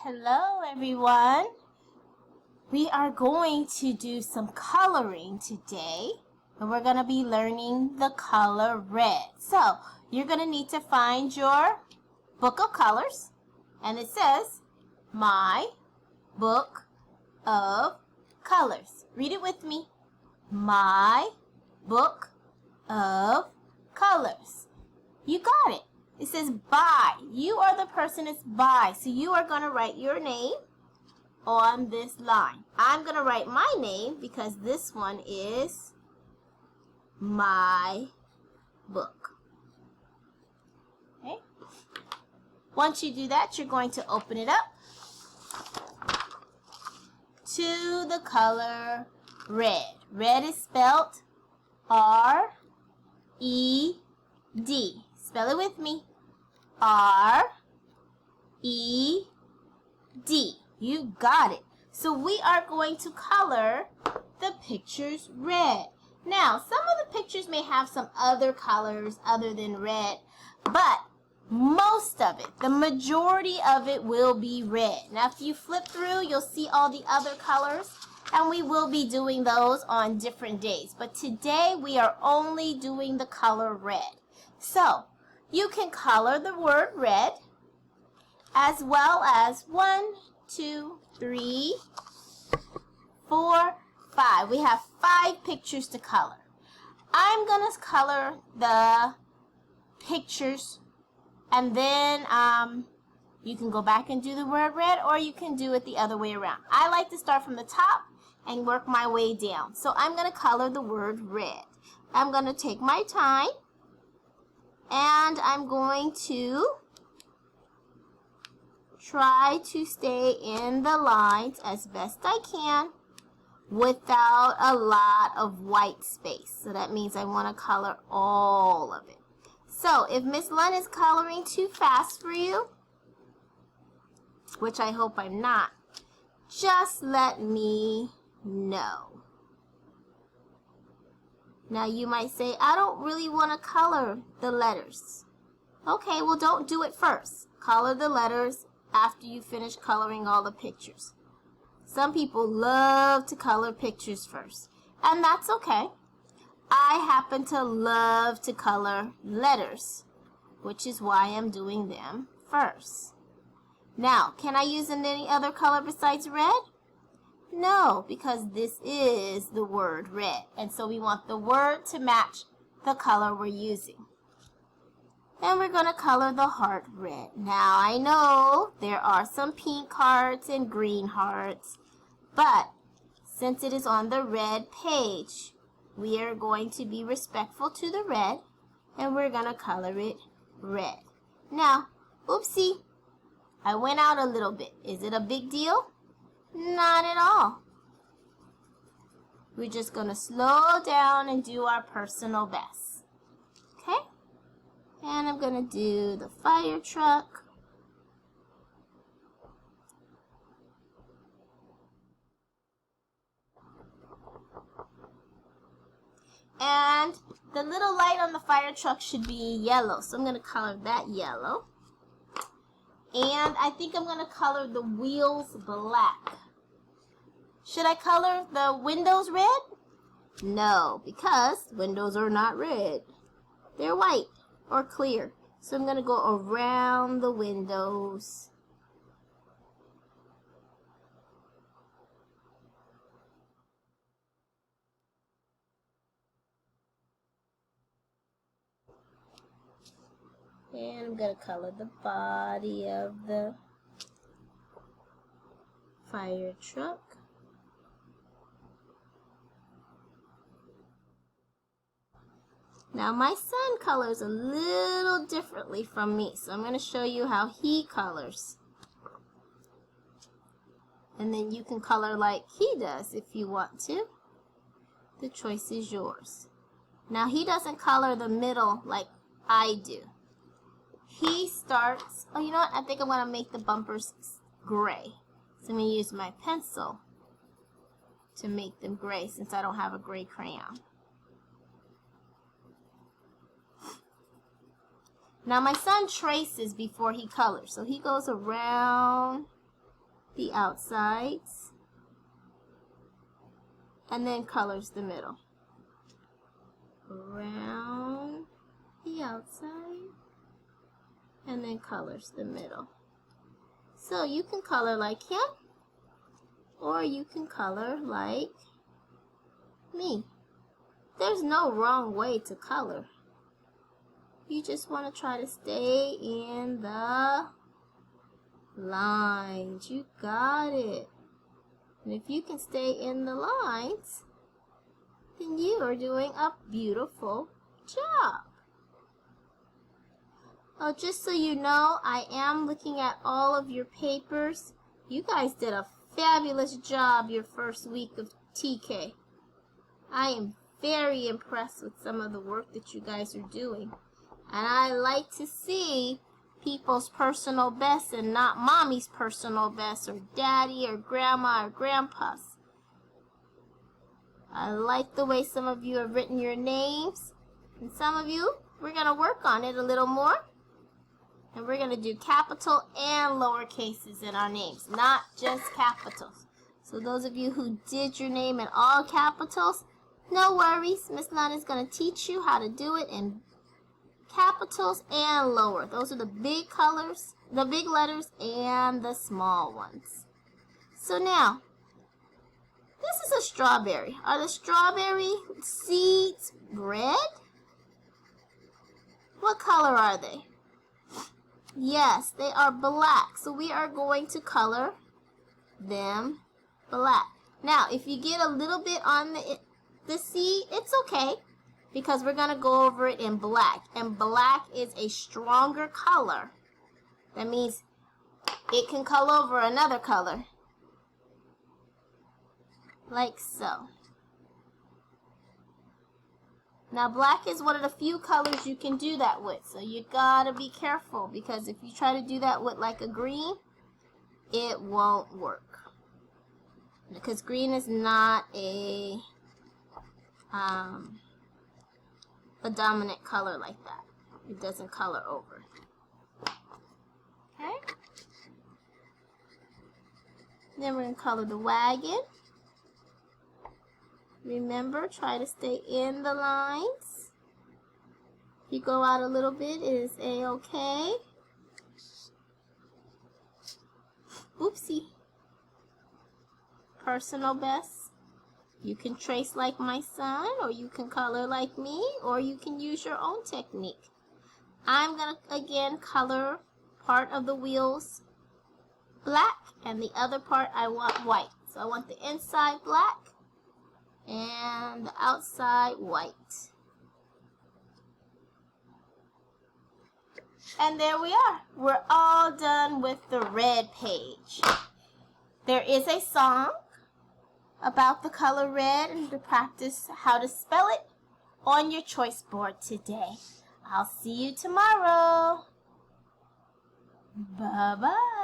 Hello everyone. We are going to do some coloring today and we're going to be learning the color red. So you're going to need to find your book of colors and it says My Book of Colors. Read it with me. My Book of Colors. You got it. It says by. You are the person it's by. So you are going to write your name on this line. I'm going to write my name because this one is my book. Okay. Once you do that, you're going to open it up to the color red. Red is spelled R-E-D. Spell it with me. R-E-D. You got it. So we are going to color the pictures red. Now, some of the pictures may have some other colors other than red, but most of it, the majority of it will be red. Now, if you flip through, you'll see all the other colors, and we will be doing those on different days. But today, we are only doing the color red. So, you can color the word red as well as 1, 2, 3, 4, 5. We have 5 pictures to color. I'm going to color the pictures and then you can go back and do the word red or you can do it the other way around. I like to start from the top and work my way down. So I'm going to color the word red. I'm going to take my time. And I'm going to try to stay in the lines as best I can without a lot of white space. So that means I want to color all of it. So if Miss Lynn is coloring too fast for you, which I hope I'm not, just let me know. Now you might say, I don't really want to color the letters. Okay, well don't do it first. Color the letters after you finish coloring all the pictures. Some people love to color pictures first, and that's okay. I happen to love to color letters, which is why I'm doing them first. Now, can I use any other color besides red? No, because this is the word red. And so we want the word to match the color we're using. And we're going to color the heart red. Now, I know there are some pink hearts and green hearts, but since it is on the red page, we are going to be respectful to the red, and we're going to color it red. Now, oopsie, I went out a little bit. Is it a big deal? Not at all. We're just going to slow down and do our personal best. Okay? And I'm going to do the fire truck. And the little light on the fire truck should be yellow. So I'm going to color that yellow. And I think I'm going to color the wheels black. Should I color the windows red? No, because windows are not red. They're white or clear. So I'm going to go around the windows. And I'm going to color the body of the fire truck. Now my son colors a little differently from me, so I'm going to show you how he colors. And then you can color like he does if you want to. The choice is yours. Now he doesn't color the middle like I do. He starts, oh, you know what? I think I'm going to make the bumpers gray. So I'm going to use my pencil to make them gray since I don't have a gray crayon. Now my son traces before he colors, so he goes around the outsides, and then colors the middle. Around the outside, and then colors the middle. So you can color like him, or you can color like me. There's no wrong way to color. You just want to try to stay in the lines. You got it. And if you can stay in the lines, then you are doing a beautiful job. Oh, just so you know, I am looking at all of your papers. You guys did a fabulous job your first week of TK. I am very impressed with some of the work that you guys are doing. And I like to see people's personal best and not mommy's personal best or daddy or grandma or grandpa's. I like the way some of you have written your names. And some of you, we're going to work on it a little more. And we're going to do capital and lower cases in our names, not just capitals. So those of you who did your name in all capitals, no worries. Miss Lana is going to teach you how to do it in capitals and lower. Those are the big colors, the big letters, and the small ones. So now, this is a strawberry. Are the strawberry seeds red? What color are they? Yes, they are black. So we are going to color them black. Now, if you get a little bit on the seed, it's okay, because we're going to go over it in black. And black is a stronger color. That means it can color over another color. Like so. Now, black is one of the few colors you can do that with. So you got to be careful, because if you try to do that with like a green, it won't work. Because green is not a dominant color like that. It doesn't color over. Okay? Then we're going to color the wagon. Remember, try to stay in the lines. If you go out a little bit, it is a-okay. Oopsie. Personal best. You can trace like my son, or you can color like me, or you can use your own technique. I'm going to, again, color part of the wheels black, and the other part I want white. So I want the inside black and the outside white. And there we are. We're all done with the red page. There is a song about the color red and to practice how to spell it on your choice board today. I'll see you tomorrow. Bye-bye.